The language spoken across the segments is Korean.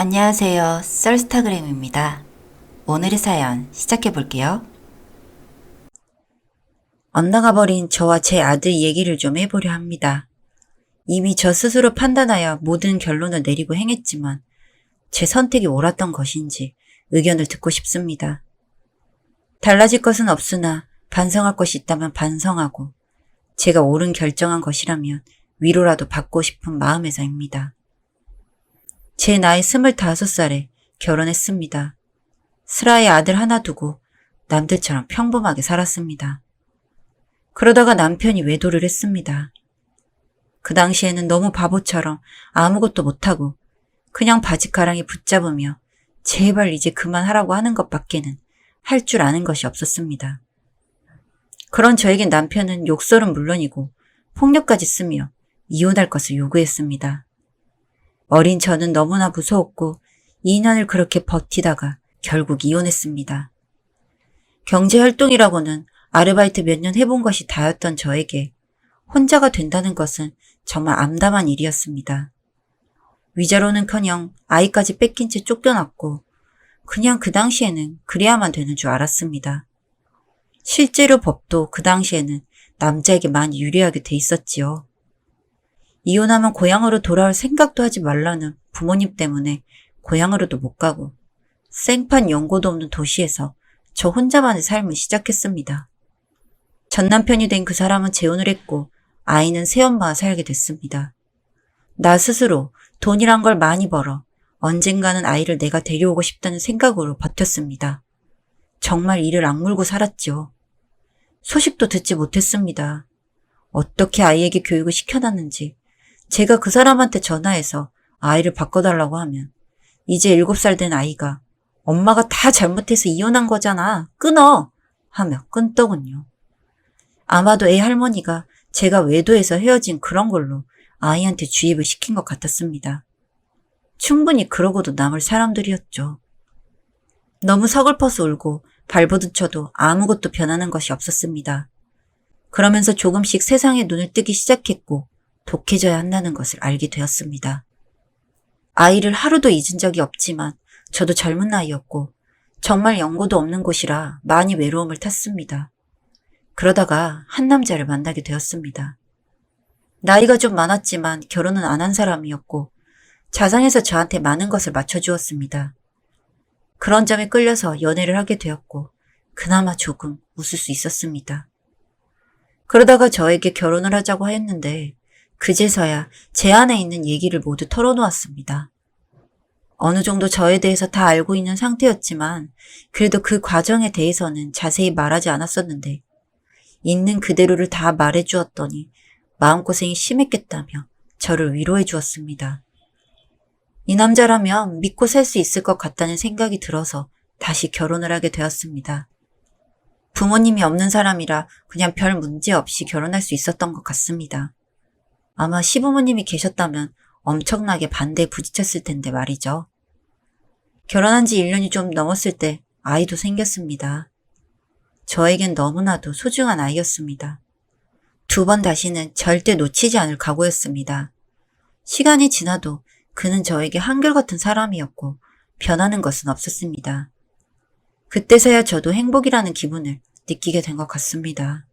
안녕하세요. 썰스타그램입니다. 오늘의 사연 시작해 볼게요. 엇나가 버린 저와 제 아들 얘기를 좀 해보려 합니다. 이미 저 스스로 판단하여 모든 결론을 내리고 행했지만 제 선택이 옳았던 것인지 의견을 듣고 싶습니다. 달라질 것은 없으나 반성할 것이 있다면 반성하고 제가 옳은 결정한 것이라면 위로라도 받고 싶은 마음에서입니다. 제 나이 25살에 결혼했습니다. 슬아의 아들 하나 두고 남들처럼 평범하게 살았습니다. 그러다가 남편이 외도를 했습니다. 그 당시에는 너무 바보처럼 아무것도 못하고 그냥 바지가랑이 붙잡으며 제발 이제 그만하라고 하는 것밖에는 할 줄 아는 것이 없었습니다. 그런 저에겐 남편은 욕설은 물론이고 폭력까지 쓰며 이혼할 것을 요구했습니다. 어린 저는 너무나 무서웠고 2년을 그렇게 버티다가 결국 이혼했습니다. 경제활동이라고는 아르바이트 몇 년 해본 것이 다였던 저에게 혼자가 된다는 것은 정말 암담한 일이었습니다. 위자료는커녕 아이까지 뺏긴 채 쫓겨났고 그냥 그 당시에는 그래야만 되는 줄 알았습니다. 실제로 법도 그 당시에는 남자에게 많이 유리하게 돼 있었지요. 이혼하면 고향으로 돌아올 생각도 하지 말라는 부모님 때문에 고향으로도 못 가고 생판 연고도 없는 도시에서 저 혼자만의 삶을 시작했습니다. 전 남편이 된 그 사람은 재혼을 했고 아이는 새엄마와 살게 됐습니다. 나 스스로 돈이란 걸 많이 벌어 언젠가는 아이를 내가 데려오고 싶다는 생각으로 버텼습니다. 정말 이를 악물고 살았죠. 소식도 듣지 못했습니다. 어떻게 아이에게 교육을 시켜놨는지 제가 그 사람한테 전화해서 아이를 바꿔달라고 하면 이제 7살 된 아이가 엄마가 다 잘못해서 이혼한 거잖아. 끊어! 하며 끊더군요. 아마도 애 할머니가 제가 외도해서 헤어진 그런 걸로 아이한테 주입을 시킨 것 같았습니다. 충분히 그러고도 남을 사람들이었죠. 너무 서글퍼서 울고 발버둥쳐도 아무것도 변하는 것이 없었습니다. 그러면서 조금씩 세상에 눈을 뜨기 시작했고 독해져야 한다는 것을 알게 되었습니다. 아이를 하루도 잊은 적이 없지만 저도 젊은 나이였고 정말 연고도 없는 곳이라 많이 외로움을 탔습니다. 그러다가 한 남자를 만나게 되었습니다. 나이가 좀 많았지만 결혼은 안 한 사람이었고 자상해서 저한테 많은 것을 맞춰주었습니다. 그런 점에 끌려서 연애를 하게 되었고 그나마 조금 웃을 수 있었습니다. 그러다가 저에게 결혼을 하자고 하였는데 그제서야 제 안에 있는 얘기를 모두 털어놓았습니다. 어느 정도 저에 대해서 다 알고 있는 상태였지만 그래도 그 과정에 대해서는 자세히 말하지 않았었는데 있는 그대로를 다 말해주었더니 마음고생이 심했겠다며 저를 위로해 주었습니다. 이 남자라면 믿고 살 수 있을 것 같다는 생각이 들어서 다시 결혼을 하게 되었습니다. 부모님이 없는 사람이라 그냥 별 문제 없이 결혼할 수 있었던 것 같습니다. 아마 시부모님이 계셨다면 엄청나게 반대에 부딪혔을 텐데 말이죠. 결혼한 지 1년이 좀 넘었을 때 아이도 생겼습니다. 저에겐 너무나도 소중한 아이였습니다. 2번 다시는 절대 놓치지 않을 각오였습니다. 시간이 지나도 그는 저에게 한결같은 사람이었고 변하는 것은 없었습니다. 그때서야 저도 행복이라는 기분을 느끼게 된 것 같습니다.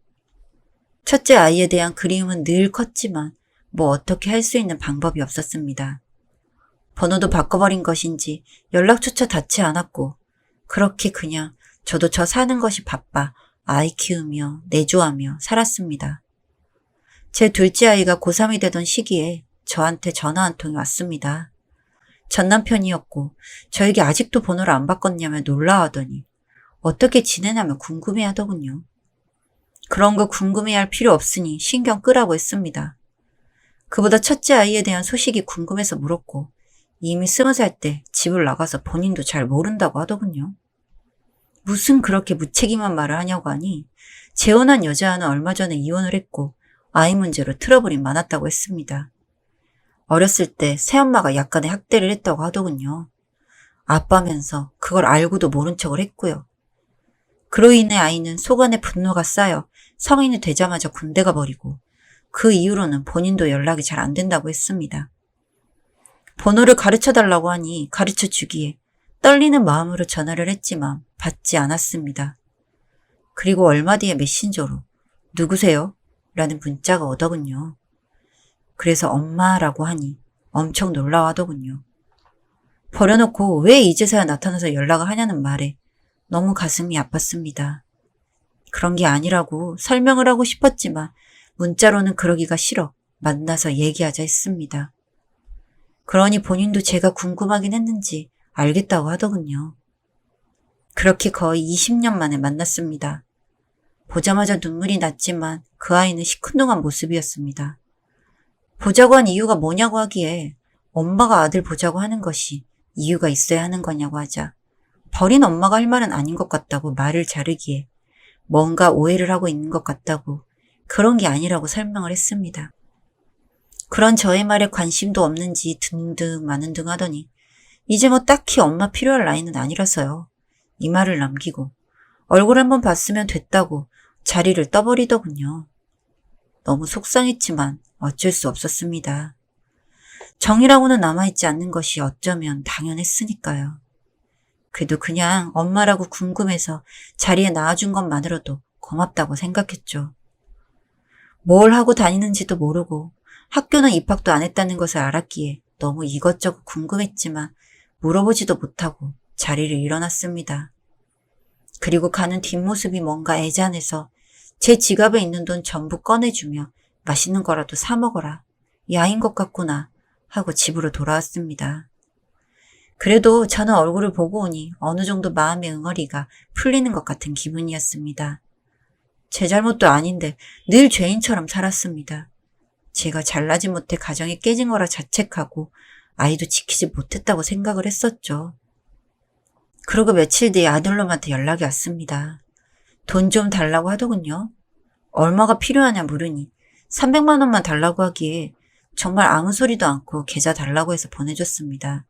첫째 아이에 대한 그리움은 늘 컸지만 뭐 어떻게 할 수 있는 방법이 없었습니다. 번호도 바꿔버린 것인지 연락조차 닿지 않았고 그렇게 그냥 저도 저 사는 것이 바빠 아이 키우며 내조하며 살았습니다. 제 둘째 아이가 고3이 되던 시기에 저한테 전화 한 통이 왔습니다. 전 남편이었고 저에게 아직도 번호를 안 바꿨냐며 놀라워하더니 어떻게 지내냐며 궁금해하더군요. 그런 거 궁금해할 필요 없으니 신경 끄라고 했습니다. 그보다 첫째 아이에 대한 소식이 궁금해서 물었고 이미 20살 때 집을 나가서 본인도 잘 모른다고 하더군요. 무슨 그렇게 무책임한 말을 하냐고 하니 재혼한 여자와는 얼마 전에 이혼을 했고 아이 문제로 트러블이 많았다고 했습니다. 어렸을 때 새엄마가 약간의 학대를 했다고 하더군요. 아빠면서 그걸 알고도 모른 척을 했고요. 그로 인해 아이는 속안에 분노가 쌓여 성인이 되자마자 군대 가버리고 그 이후로는 본인도 연락이 잘 안 된다고 했습니다. 번호를 가르쳐달라고 하니 가르쳐주기에 떨리는 마음으로 전화를 했지만 받지 않았습니다. 그리고 얼마 뒤에 메신저로 누구세요? 라는 문자가 오더군요. 그래서 엄마라고 하니 엄청 놀라워하더군요. 버려놓고 왜 이제서야 나타나서 연락을 하냐는 말에 너무 가슴이 아팠습니다. 그런 게 아니라고 설명을 하고 싶었지만 문자로는 그러기가 싫어 만나서 얘기하자 했습니다. 그러니 본인도 제가 궁금하긴 했는지 알겠다고 하더군요. 그렇게 거의 20년 만에 만났습니다. 보자마자 눈물이 났지만 그 아이는 시큰둥한 모습이었습니다. 보자고 한 이유가 뭐냐고 하기에 엄마가 아들 보자고 하는 것이 이유가 있어야 하는 거냐고 하자 버린 엄마가 할 말은 아닌 것 같다고 말을 자르기에 뭔가 오해를 하고 있는 것 같다고 그런 게 아니라고 설명을 했습니다. 그런 저의 말에 관심도 없는지 든든 마는 등 하더니 이제 뭐 딱히 엄마 필요할 나이는 아니라서요. 이 말을 남기고 얼굴 한번 봤으면 됐다고 자리를 떠버리더군요. 너무 속상했지만 어쩔 수 없었습니다. 정이라고는 남아있지 않는 것이 어쩌면 당연했으니까요. 그래도 그냥 엄마라고 궁금해서 자리에 나와준 것만으로도 고맙다고 생각했죠. 뭘 하고 다니는지도 모르고 학교는 입학도 안 했다는 것을 알았기에 너무 이것저것 궁금했지만 물어보지도 못하고 자리를 일어났습니다. 그리고 가는 뒷모습이 뭔가 애잔해서 제 지갑에 있는 돈 전부 꺼내주며 맛있는 거라도 사 먹어라. 야인 것 같구나 하고 집으로 돌아왔습니다. 그래도 저는 얼굴을 보고 오니 어느 정도 마음의 응어리가 풀리는 것 같은 기분이었습니다. 제 잘못도 아닌데 늘 죄인처럼 살았습니다. 제가 잘나지 못해 가정이 깨진 거라 자책하고 아이도 지키지 못했다고 생각을 했었죠. 그러고 며칠 뒤에 아들놈한테 연락이 왔습니다. 돈 좀 달라고 하더군요. 얼마가 필요하냐 물으니 300만 원만 달라고 하기에 정말 아무 소리도 않고 계좌 달라고 해서 보내줬습니다.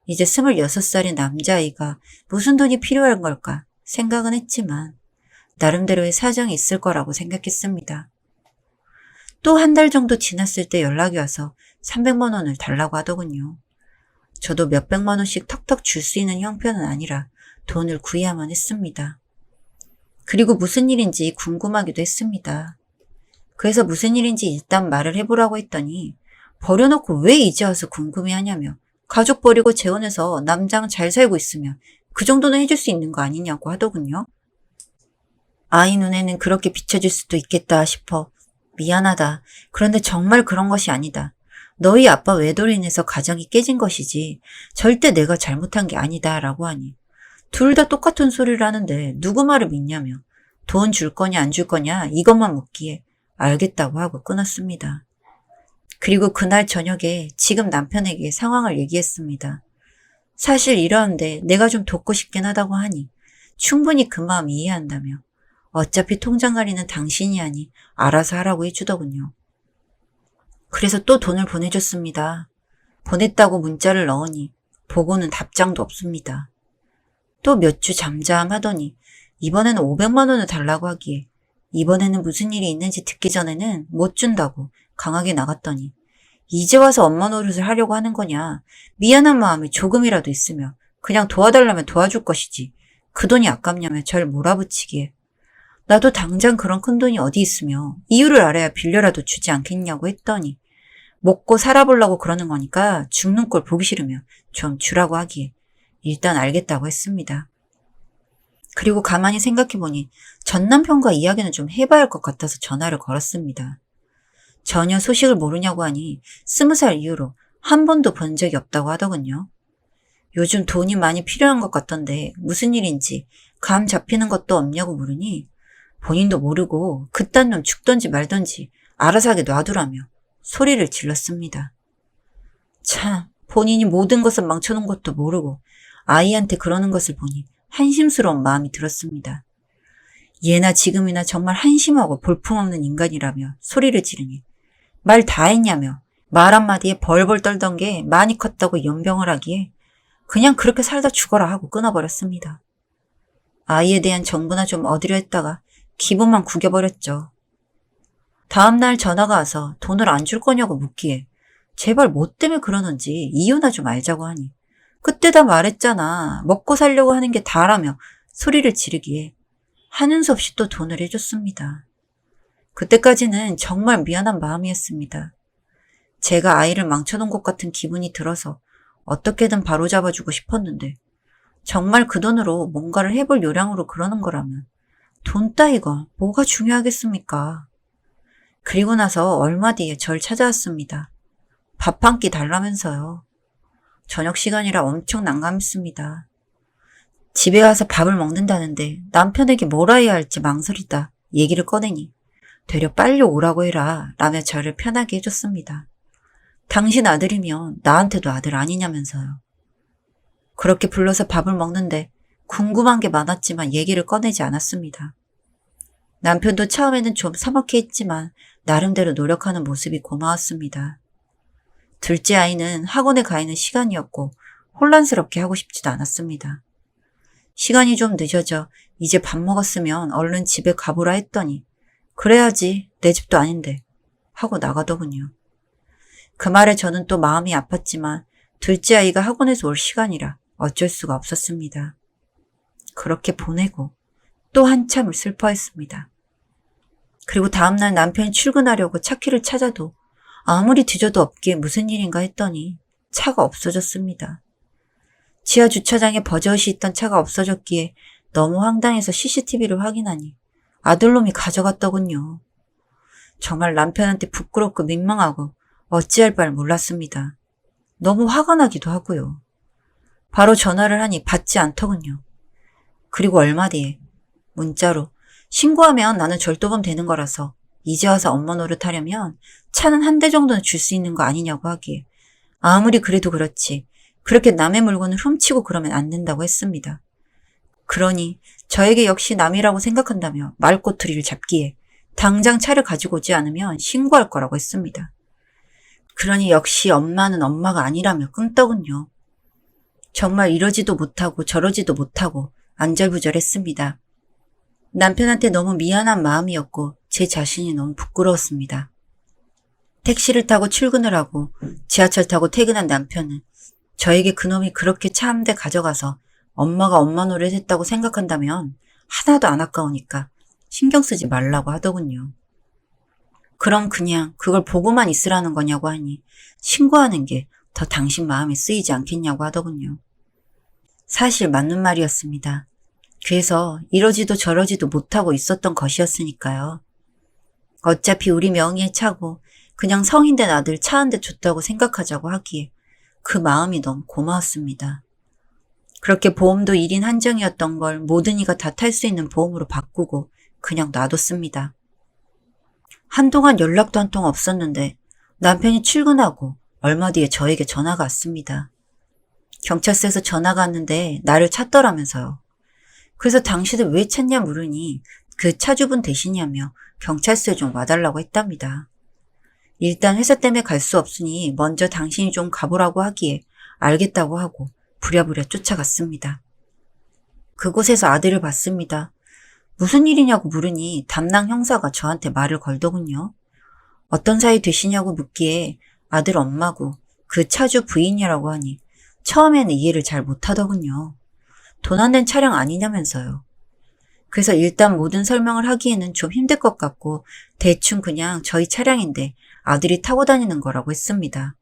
이제 26살인 남자아이가 무슨 돈이 필요한 걸까 생각은 했지만 나름대로의 사정이 있을 거라고 생각했습니다. 또 한 달 정도 지났을 때 연락이 와서 300만 원을 달라고 하더군요. 저도 몇백만 원씩 턱턱 줄 수 있는 형편은 아니라 돈을 구해야만 했습니다. 그리고 무슨 일인지 궁금하기도 했습니다. 그래서 무슨 일인지 일단 말을 해보라고 했더니 버려놓고 왜 이제 와서 궁금해하냐며 가족 버리고 재혼해서 남자랑 잘 살고 있으면 그 정도는 해줄 수 있는 거 아니냐고 하더군요. 아이 눈에는 그렇게 비춰질 수도 있겠다 싶어 미안하다. 그런데 정말 그런 것이 아니다. 너희 아빠 외도로 인해서 가정이 깨진 것이지 절대 내가 잘못한 게 아니다 라고 하니 둘 다 똑같은 소리를 하는데 누구 말을 믿냐며 돈 줄 거냐 안 줄 거냐 이것만 묻기에 알겠다고 하고 끊었습니다. 그리고 그날 저녁에 지금 남편에게 상황을 얘기했습니다. 사실 이러는데 내가 좀 돕고 싶긴 하다고 하니 충분히 그 마음 이해한다며 어차피 통장 관리는 당신이 하니 알아서 하라고 해주더군요. 그래서 또 돈을 보내줬습니다. 보냈다고 문자를 넣으니 보고는 답장도 없습니다. 또 몇 주 잠잠하더니 이번에는 500만 원을 달라고 하기에 이번에는 무슨 일이 있는지 듣기 전에는 못 준다고 강하게 나갔더니 이제 와서 엄마 노릇을 하려고 하는 거냐. 미안한 마음이 조금이라도 있으며 그냥 도와달라면 도와줄 것이지 그 돈이 아깝냐며 절 몰아붙이기에 나도 당장 그런 큰 돈이 어디 있으며 이유를 알아야 빌려라도 주지 않겠냐고 했더니 먹고 살아보려고 그러는 거니까 죽는 꼴 보기 싫으며 좀 주라고 하기에 일단 알겠다고 했습니다. 그리고 가만히 생각해보니 전 남편과 이야기는 좀 해봐야 할 것 같아서 전화를 걸었습니다. 전혀 소식을 모르냐고 하니 20살 이후로 한 번도 본 적이 없다고 하더군요. 요즘 돈이 많이 필요한 것 같던데 무슨 일인지 감 잡히는 것도 없냐고 물으니 본인도 모르고 그딴 놈 죽던지 말던지 알아서 하게 놔두라며 소리를 질렀습니다. 참, 본인이 모든 것을 망쳐놓은 것도 모르고 아이한테 그러는 것을 보니 한심스러운 마음이 들었습니다. 예나 지금이나 정말 한심하고 볼품없는 인간이라며 소리를 지르니 말 다 했냐며 말 한마디에 벌벌 떨던 게 많이 컸다고 연병을 하기에 그냥 그렇게 살다 죽어라 하고 끊어버렸습니다. 아이에 대한 정보나 좀 얻으려 했다가 기분만 구겨버렸죠. 다음날 전화가 와서 돈을 안 줄 거냐고 묻기에 제발 뭐 때문에 그러는지 이유나 좀 알자고 하니 그때 다 말했잖아. 먹고 살려고 하는 게 다라며 소리를 지르기에 하는 수 없이 또 돈을 해줬습니다. 그때까지는 정말 미안한 마음이었습니다. 제가 아이를 망쳐놓은 것 같은 기분이 들어서 어떻게든 바로잡아주고 싶었는데 정말 그 돈으로 뭔가를 해볼 요량으로 그러는 거라면 돈 따위가 뭐가 중요하겠습니까? 그리고 나서 얼마 뒤에 절 찾아왔습니다. 밥 한 끼 달라면서요. 저녁 시간이라 엄청 난감했습니다. 집에 가서 밥을 먹는다는데 남편에게 뭐라 해야 할지 망설이다 얘기를 꺼내니 되려 빨리 오라고 해라 라며 저를 편하게 해줬습니다. 당신 아들이면 나한테도 아들 아니냐면서요. 그렇게 불러서 밥을 먹는데 궁금한 게 많았지만 얘기를 꺼내지 않았습니다. 남편도 처음에는 좀 서먹해 했지만 나름대로 노력하는 모습이 고마웠습니다. 둘째 아이는 학원에 가 있는 시간이었고 혼란스럽게 하고 싶지도 않았습니다. 시간이 좀 늦어져 이제 밥 먹었으면 얼른 집에 가보라 했더니 그래야지 내 집도 아닌데 하고 나가더군요. 그 말에 저는 또 마음이 아팠지만 둘째 아이가 학원에서 올 시간이라 어쩔 수가 없었습니다. 그렇게 보내고 또 한참을 슬퍼했습니다. 그리고 다음날 남편이 출근하려고 차키를 찾아도 아무리 뒤져도 없기에 무슨 일인가 했더니 차가 없어졌습니다. 지하 주차장에 버젓이 있던 차가 없어졌기에 너무 황당해서 CCTV를 확인하니 아들놈이 가져갔더군요. 정말 남편한테 부끄럽고 민망하고 어찌할 바를 몰랐습니다. 너무 화가 나기도 하고요. 바로 전화를 하니 받지 않더군요. 그리고 얼마 뒤에 문자로 신고하면 나는 절도범 되는 거라서 이제 와서 엄마 노릇하려면 차는 한 대 정도는 줄 수 있는 거 아니냐고 하기에 아무리 그래도 그렇지 그렇게 남의 물건을 훔치고 그러면 안 된다고 했습니다. 그러니 저에게 역시 남이라고 생각한다며 말꼬투리를 잡기에 당장 차를 가지고 오지 않으면 신고할 거라고 했습니다. 그러니 역시 엄마는 엄마가 아니라며 끊더군요. 정말 이러지도 못하고 저러지도 못하고 안절부절했습니다. 남편한테 너무 미안한 마음이었고 제 자신이 너무 부끄러웠습니다. 택시를 타고 출근을 하고 지하철 타고 퇴근한 남편은 저에게 그놈이 그렇게 차 한 대 가져가서 엄마가 엄마 노릇 했다고 생각한다면 하나도 안 아까우니까 신경 쓰지 말라고 하더군요. 그럼 그냥 그걸 보고만 있으라는 거냐고 하니 신고하는 게 더 당신 마음에 쓰이지 않겠냐고 하더군요. 사실 맞는 말이었습니다. 그래서 이러지도 저러지도 못하고 있었던 것이었으니까요. 어차피 우리 명의의 차고 그냥 성인된 아들 차 한 대 줬다고 생각하자고 하기에 그 마음이 너무 고마웠습니다. 그렇게 보험도 1인 한정이었던 걸 모든 이가 다 탈 수 있는 보험으로 바꾸고 그냥 놔뒀습니다. 한동안 연락도 한 통 없었는데 남편이 출근하고 얼마 뒤에 저에게 전화가 왔습니다. 경찰서에서 전화가 왔는데 나를 찾더라면서요. 그래서 당신을 왜 찾냐 물으니 그 차주분 대신이라며 경찰서에 좀 와달라고 했답니다. 일단 회사 때문에 갈 수 없으니 먼저 당신이 좀 가보라고 하기에 알겠다고 하고 부랴부랴 쫓아갔습니다. 그곳에서 아들을 봤습니다. 무슨 일이냐고 물으니 담당 형사가 저한테 말을 걸더군요. 어떤 사이 되시냐고 묻기에 아들 엄마고 그 차주 부인이라고 하니 처음에는 이해를 잘 못하더군요. 돈 안 된 차량 아니냐면서요. 그래서 일단 모든 설명을 하기에는 좀 힘들 것 같고 대충 그냥 저희 차량인데 아들이 타고 다니는 거라고 했습니다.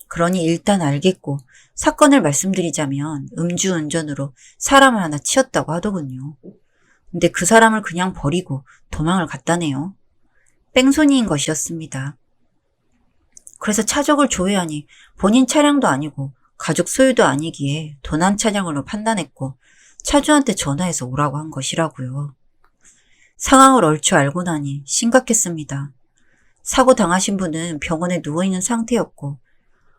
그러니 일단 알겠고 사건을 말씀드리자면 음주운전으로 사람을 하나 치었다고 하더군요. 근데 그 사람을 그냥 버리고 도망을 갔다네요. 뺑소니인 것이었습니다. 그래서 차적을 조회하니 본인 차량도 아니고 가족 소유도 아니기에 도난 차량으로 판단했고 차주한테 전화해서 오라고 한 것이라고요. 상황을 얼추 알고 나니 심각했습니다. 사고 당하신 분은 병원에 누워있는 상태였고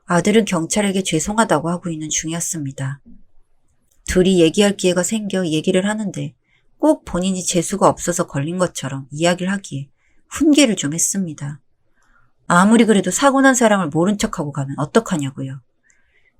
아들은 경찰에게 죄송하다고 하고 있는 중이었습니다. 둘이 얘기할 기회가 생겨 얘기를 하는데 꼭 본인이 재수가 없어서 걸린 것처럼 이야기를 하기에 훈계를 좀 했습니다. 아무리 그래도 사고 난 사람을 모른 척하고 가면 어떡하냐고요.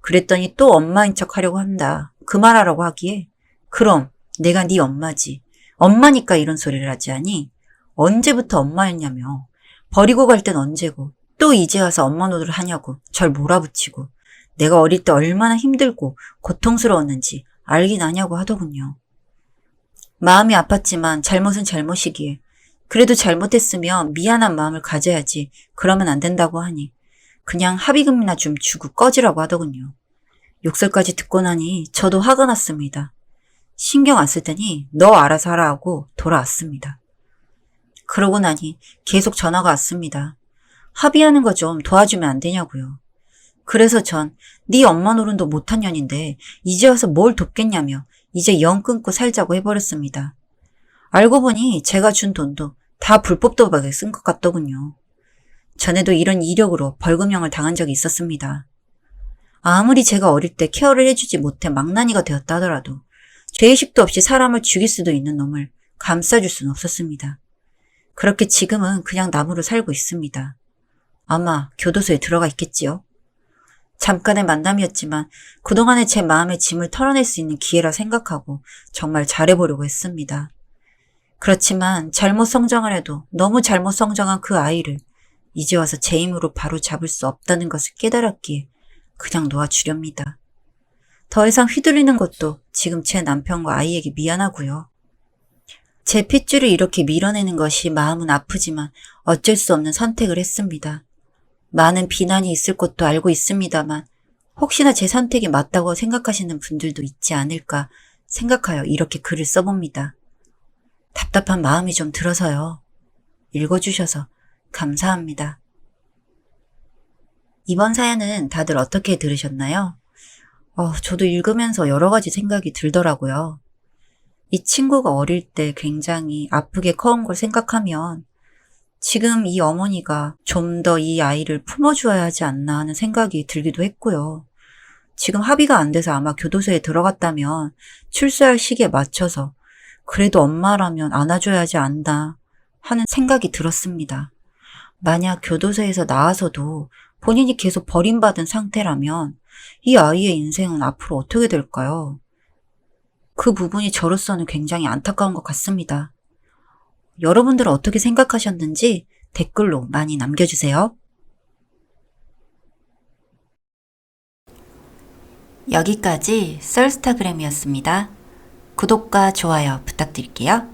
그랬더니 또 엄마인 척하려고 한다. 그만하라고 하기에 그럼 내가 네 엄마지. 엄마니까 이런 소리를 하지 않니? 언제부터 엄마였냐며. 버리고 갈 땐 언제고 또 이제 와서 엄마 노릇을 하냐고 절 몰아붙이고 내가 어릴 때 얼마나 힘들고 고통스러웠는지 알긴 아냐고 하더군요. 마음이 아팠지만 잘못은 잘못이기에 그래도 잘못했으면 미안한 마음을 가져야지 그러면 안 된다고 하니 그냥 합의금이나 좀 주고 꺼지라고 하더군요. 욕설까지 듣고 나니 저도 화가 났습니다. 신경 안 쓸 테니 너 알아서 하라 하고 돌아왔습니다. 그러고 나니 계속 전화가 왔습니다. 합의하는 거 좀 도와주면 안 되냐고요. 그래서 전 네 엄마 노릇도 못한 년인데 이제 와서 뭘 돕겠냐며 이제 영 끊고 살자고 해버렸습니다. 알고 보니 제가 준 돈도 다 불법 도박에 쓴 것 같더군요. 전에도 이런 이력으로 벌금형을 당한 적이 있었습니다. 아무리 제가 어릴 때 케어를 해주지 못해 망나니가 되었다 하더라도 죄의식도 없이 사람을 죽일 수도 있는 놈을 감싸줄 수는 없었습니다. 그렇게 지금은 그냥 나무로 살고 있습니다. 아마 교도소에 들어가 있겠지요. 잠깐의 만남이었지만 그동안의 제 마음의 짐을 털어낼 수 있는 기회라 생각하고 정말 잘해보려고 했습니다. 그렇지만 잘못 성장을 해도 너무 잘못 성장한 그 아이를 이제 와서 제 힘으로 바로 잡을 수 없다는 것을 깨달았기에 그냥 놓아주렵니다. 더 이상 휘둘리는 것도 지금 제 남편과 아이에게 미안하고요. 제 핏줄을 이렇게 밀어내는 것이 마음은 아프지만 어쩔 수 없는 선택을 했습니다. 많은 비난이 있을 것도 알고 있습니다만 혹시나 제 선택이 맞다고 생각하시는 분들도 있지 않을까 생각하여 이렇게 글을 써봅니다. 답답한 마음이 좀 들어서요. 읽어주셔서 감사합니다. 이번 사연은 다들 어떻게 들으셨나요? 저도 읽으면서 여러 가지 생각이 들더라고요. 이 친구가 어릴 때 굉장히 아프게 커온 걸 생각하면 지금 이 어머니가 좀 더 이 아이를 품어주어야 하지 않나 하는 생각이 들기도 했고요. 지금 합의가 안 돼서 아마 교도소에 들어갔다면 출소할 시기에 맞춰서 그래도 엄마라면 안아줘야 하지 않나 하는 생각이 들었습니다. 만약 교도소에서 나와서도 본인이 계속 버림받은 상태라면 이 아이의 인생은 앞으로 어떻게 될까요? 그 부분이 저로서는 굉장히 안타까운 것 같습니다. 여러분들은 어떻게 생각하셨는지 댓글로 많이 남겨주세요. 여기까지 썰스타그램이었습니다. 구독과 좋아요 부탁드릴게요.